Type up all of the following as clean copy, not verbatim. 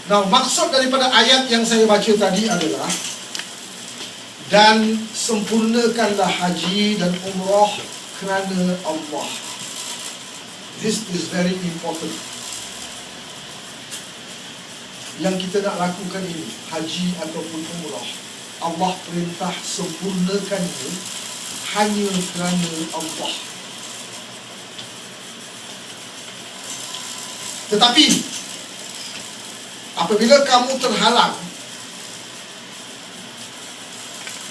Nah, maksud daripada ayat yang saya baca tadi adalah, dan sempurnakanlah haji dan umrah kerana Allah. This is very important. Yang kita nak lakukan ini, haji ataupun umrah, Allah perintah sempurnakannya hanya kerana Allah. Tetapi apabila kamu terhalang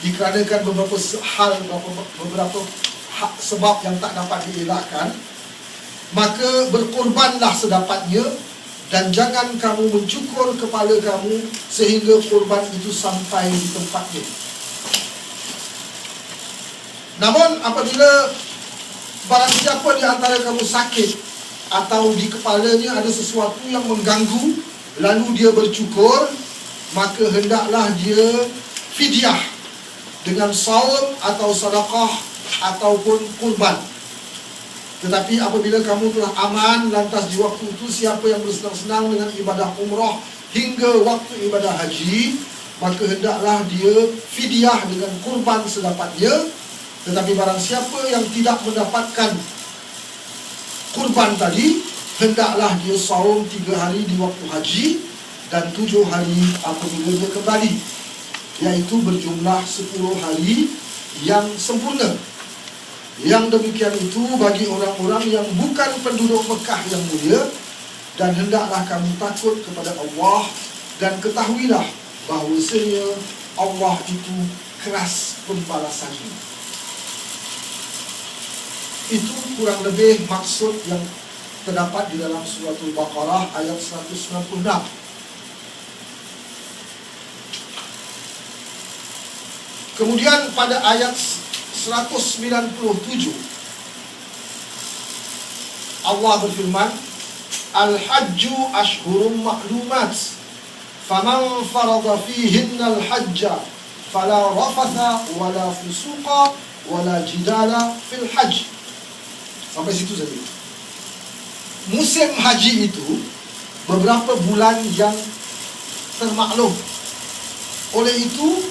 dikarenakan beberapa sebab yang tak dapat dielakkan, maka berkorbanlah sedapatnya, dan jangan kamu mencukur kepala kamu sehingga korban itu sampai di tempatnya. Namun apabila barang siapa di antara kamu sakit atau di kepalanya ada sesuatu yang mengganggu, lalu dia bercukur, maka hendaklah dia fidyah dengan saum atau sedekah ataupun kurban. Tetapi apabila kamu telah aman, lantas di waktu itu siapa yang bersenang-senang dengan ibadah umrah hingga waktu ibadah haji, maka hendaklah dia fidyah dengan kurban sedapatnya. Tetapi barang siapa yang tidak mendapatkan kurban tadi, hendaklah dia saum 3 hari di waktu haji dan 7 hari apabila dia kembali, iaitu berjumlah 10 hari yang sempurna. Yang demikian itu bagi orang-orang yang bukan penduduk Mekah yang mulia. Dan hendaklah kamu takut kepada Allah, dan ketahuilah bahawasanya Allah itu keras pembalasannya. Itu kurang lebih maksud yang terdapat di dalam surah Al-Baqarah ayat 196. Kemudian pada ayat 197 Allah berfirman, Al-Hajju ashhurum ma'lumat, faman farada fihinna al-hajja fala rafatha wala fusuqa wala jidala fil hajj. Sampai situ saja. Musim haji itu beberapa bulan yang termaklum. Oleh itu,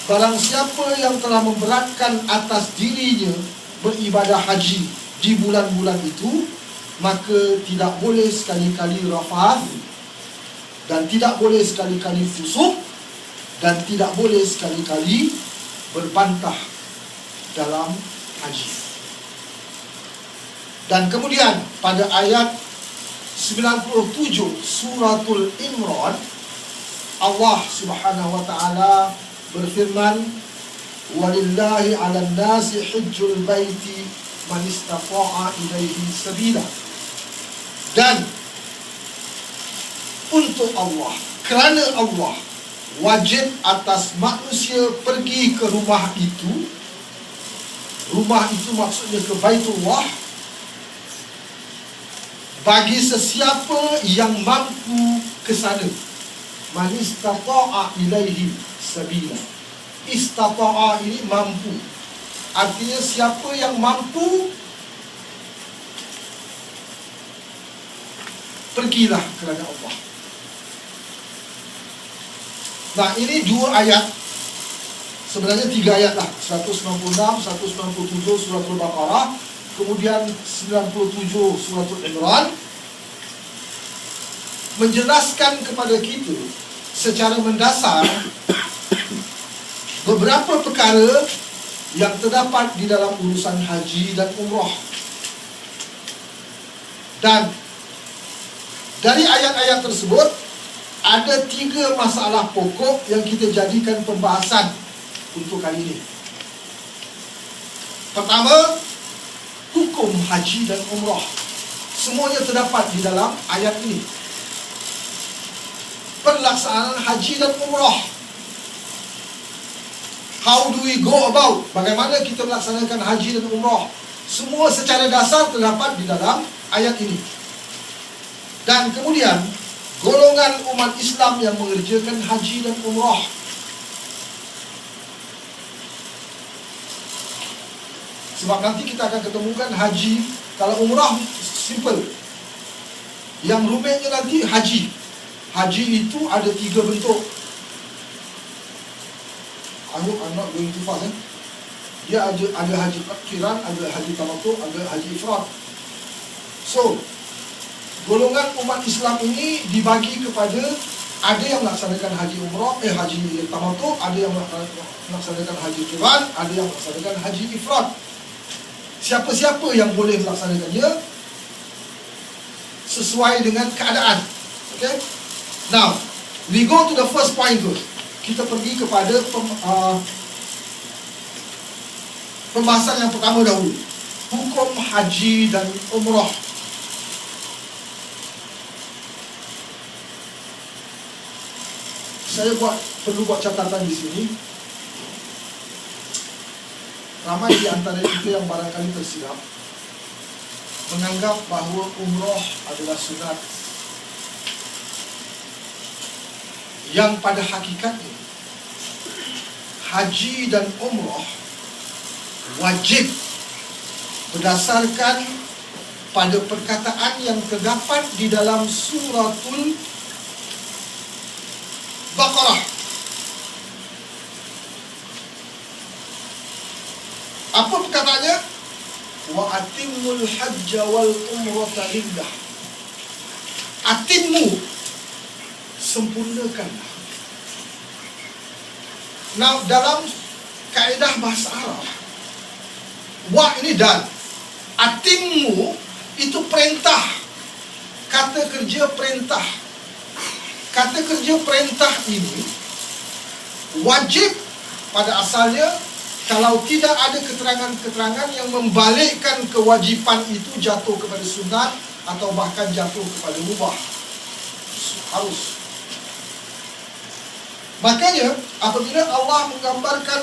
barang siapa yang telah memberatkan atas dirinya beribadah haji di bulan-bulan itu, maka tidak boleh sekali-kali rafath, dan tidak boleh sekali-kali fusuk, dan tidak boleh sekali-kali berbantah dalam haji. Dan kemudian pada ayat 97 suratul Imran, Allah Subhanahu wa taala berfirman, walillahi 'alan nasi hajjul baiti man istata'a ilaihi sabila. Dan untuk Allah, kerana Allah, wajib atas manusia pergi ke rumah itu. Rumah itu maksudnya ke Baitullah, bagi sesiapa yang mampu ke sana. Man istata'a ilaihi sabila. Istata'a ini mampu. Artinya siapa yang mampu, pergilah kerana Allah. Nah, ini 2 ayat. Sebenarnya 3 ayat lah. 196, 197 surah Al-Baqarah, kemudian 97 surah Al-Imran, menjelaskan kepada kita secara mendasar beberapa perkara yang terdapat di dalam urusan haji dan umrah. Dan dari ayat-ayat tersebut ada 3 masalah pokok yang kita jadikan pembahasan untuk kali ini. Pertama, hukum haji dan umrah. Semuanya terdapat di dalam ayat ini. Pelaksanaan haji dan umrah. How do we go about? Bagaimana kita melaksanakan haji dan umrah? Semua secara dasar terdapat di dalam ayat ini. Dan kemudian golongan umat Islam yang mengerjakan haji dan umrah. Sebab nanti kita akan ketemukan haji, kalau umrah simple. Yang rumitnya nanti haji. Haji itu ada 3 bentuk. I hope I'm not going too fast. Dia ada haji qiran, ada haji tamattu, ada haji ifrad. So, golongan umat Islam ini dibagi kepada ada yang melaksanakan haji umrah, haji tamattu, ada yang melaksanakan haji qiran, ada yang melaksanakan haji ifrad. Siapa-siapa yang boleh melaksanakannya sesuai dengan keadaan. Okay? Now, we go to the first point first. Kita pergi kepada pembahasan yang pertama dahulu. Hukum haji dan umrah. Saya perlu buat catatan di sini. Ramai di antara kita yang barangkali tersilap menganggap bahawa umrah adalah sunat, yang pada hakikatnya haji dan umrah wajib berdasarkan pada perkataan yang terdapat di dalam suratul Baqarah. Apa perkataannya? Wa atimmul hajja wal umrata lillah. Atimmu, sempurnakanlah. Now, dalam kaedah bahasa Arab, wa ini dan, atimmu itu perintah, kata kerja perintah. Kata kerja perintah ini wajib pada asalnya. Kalau tidak ada keterangan-keterangan yang membalikkan kewajipan itu jatuh kepada sunat atau bahkan jatuh kepada mubah, harus. Makanya apabila Allah menggambarkan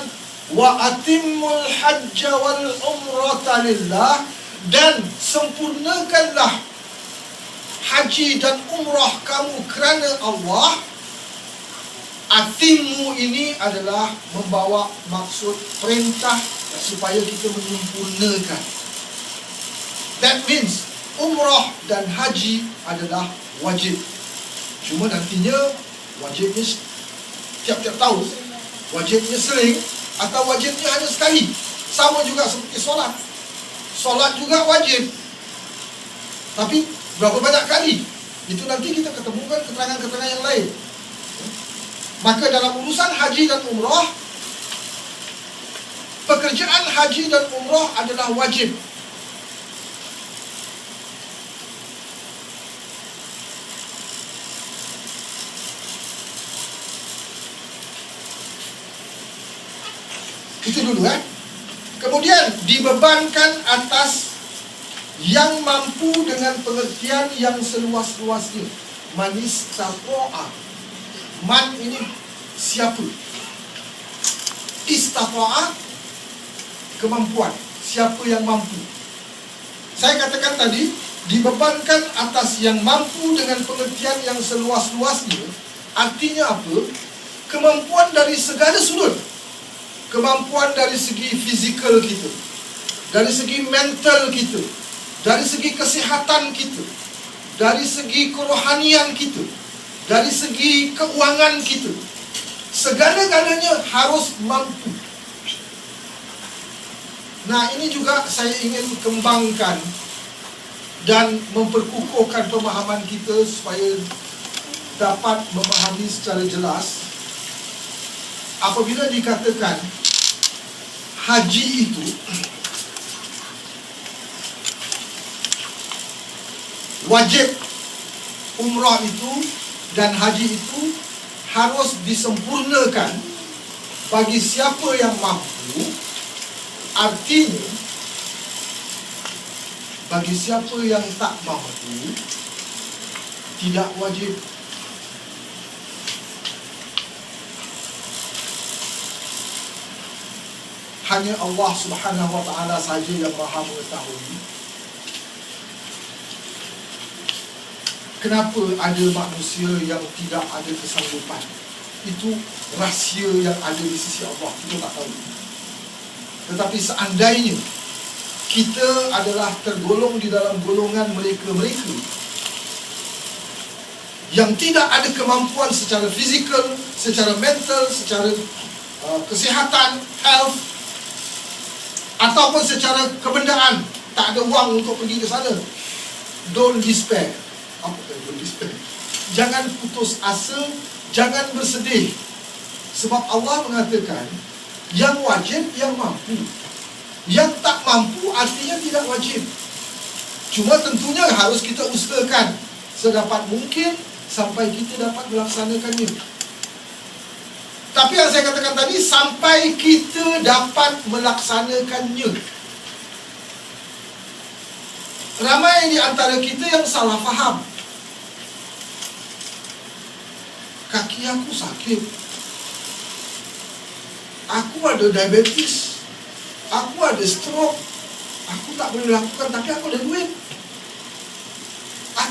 wa atimmul hajja wal umrata lillah, dan sempurnakanlah haji dan umrah kamu kerana Allah, atimmu ini adalah membawa maksud perintah supaya kita menyempurnakan. That means umrah dan haji adalah wajib. Cuma nantinya wajibnya tiap-tiap tahun, wajibnya sering, atau wajibnya hanya sekali. Sama juga seperti solat. Solat juga wajib, tapi berapa banyak kali? Itu nanti kita ketemukan keterangan-keterangan yang lain. Maka dalam urusan haji dan umrah, pekerjaan haji dan umrah adalah wajib. Itu dulu Kemudian dibebankan atas yang mampu dengan pengertian yang seluas-luasnya. Man istata'a. Man ini siapa? Istata'a, kemampuan. Siapa yang mampu? Saya katakan tadi, dibebankan atas yang mampu dengan pengertian yang seluas-luasnya. Artinya apa? Kemampuan dari segala sudut. Kemampuan dari segi fizikal kita, dari segi mental kita, dari segi kesihatan kita, dari segi kerohanian kita, dari segi keuangan kita. Segala-galanya harus mampu. Nah, ini juga saya ingin kembangkan dan memperkukuhkan pemahaman kita supaya dapat memahami secara jelas. Apabila dikatakan haji itu wajib, umrah itu dan haji itu harus disempurnakan bagi siapa yang mampu, artinya bagi siapa yang tak mampu tidak wajib. Hanya Allah Subhanahu wa ta'ala saja yang Maha mengetahui kenapa ada manusia yang tidak ada kesanggupan. Itu rahsia yang ada di sisi Allah, kita tak tahu. Tetapi seandainya kita adalah tergolong di dalam golongan mereka-mereka yang tidak ada kemampuan secara fizikal, secara mental, secara kesihatan, health, ataupun secara kebendaan, tak ada wang untuk pergi ke sana, don't despair. Apa tu don't despair? Jangan putus asa, jangan bersedih. Sebab Allah mengatakan, yang wajib yang mampu. Yang tak mampu artinya tidak wajib. Cuma tentunya harus kita usahakan sedapat mungkin sampai kita dapat melaksanakannya. Tapi yang saya katakan tadi, sampai kita dapat melaksanakannya. Ramai di antara kita yang salah faham. Kaki aku sakit, aku ada diabetes, aku ada stroke, aku tak boleh lakukan, tapi aku ada duit.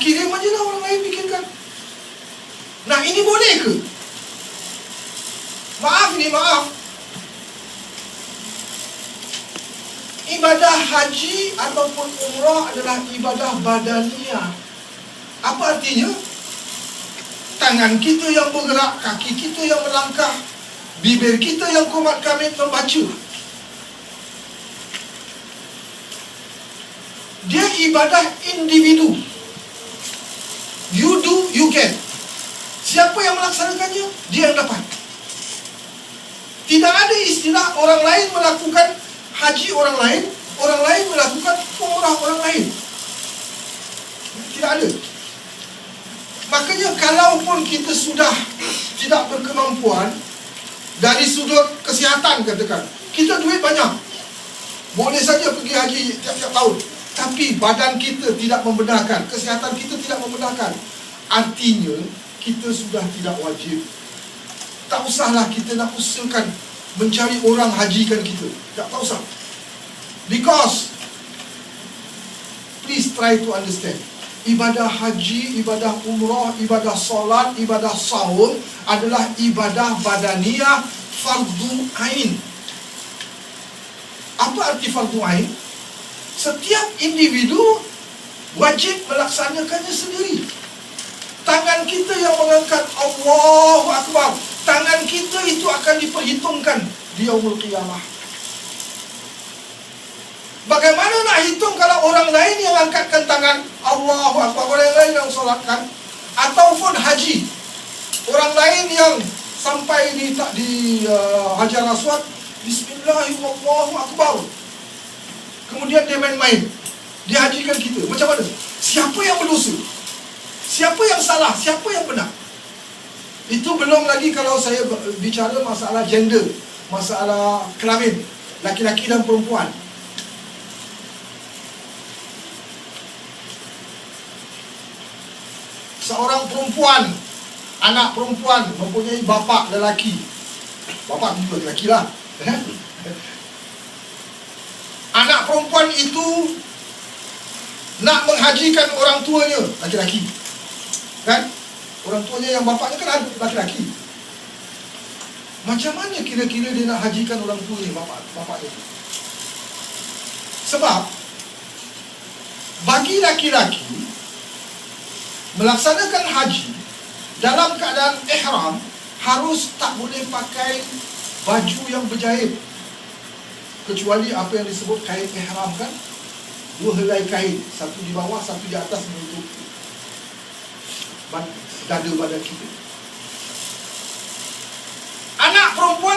Kirim aja lah orang lain bikinkan. Nah, ini boleh ke? Maaf. Ibadah haji ataupun umrah adalah ibadah badaniyah. Apa artinya? Tangan kita yang bergerak, kaki kita yang melangkah, bibir kita yang kumat kami membaca. Dia ibadah individu. You do, you get. Siapa yang melaksanakannya, dia yang dapat. Tidak ada istilah orang lain melakukan haji orang lain melakukan umrah orang lain. Tidak ada. Makanya kalaupun kita sudah tidak berkemampuan dari sudut kesihatan, katakan, kita duit banyak, boleh saja pergi haji tiap-tiap tahun, tapi badan kita tidak membenarkan, kesihatan kita tidak membenarkan, artinya kita sudah tidak wajib. Tak usahlah kita nak usahakan mencari orang hajikan kita. Tak usah. Because please try to understand, ibadah haji, ibadah umrah, ibadah solat, ibadah saum adalah ibadah badaniyah fardu ain. Apa arti fardu ain? Setiap individu wajib melaksanakannya sendiri. Tangan kita yang mengangkat Allahu Akbar, tangan kita itu akan diperhitungkan di yaumul qiyamah. Bagaimana nak hitung kalau orang lain yang angkatkan tangan Allahu Akbar, orang lain yang solatkan, ataupun haji, orang lain yang sampai di Hajar Aswad, Bismillahirrahmanirrahim, kemudian dia main-main, dia hajikan kita. Macam mana? Siapa yang berdosa? Siapa yang salah? Siapa yang benar? Itu belum lagi kalau saya bicara masalah gender, masalah kelamin, laki-laki dan perempuan. Seorang perempuan, anak perempuan mempunyai bapa lelaki. Bapa juga lelaki lah. Anak perempuan itu nak menghajikan orang tuanya, laki-laki. Kan? Orang tuanya yang bapaknya kan laki-laki. Macam mana kira-kira dia nak hajikan orang tuanya, bapak dia? Sebab bagi laki-laki melaksanakan haji dalam keadaan ihram harus tak boleh pakai baju yang berjahit, kecuali apa yang disebut kain ihram, kan? 2 helai kain, satu di bawah, satu di atas, menutup dada badan kita. Anak perempuan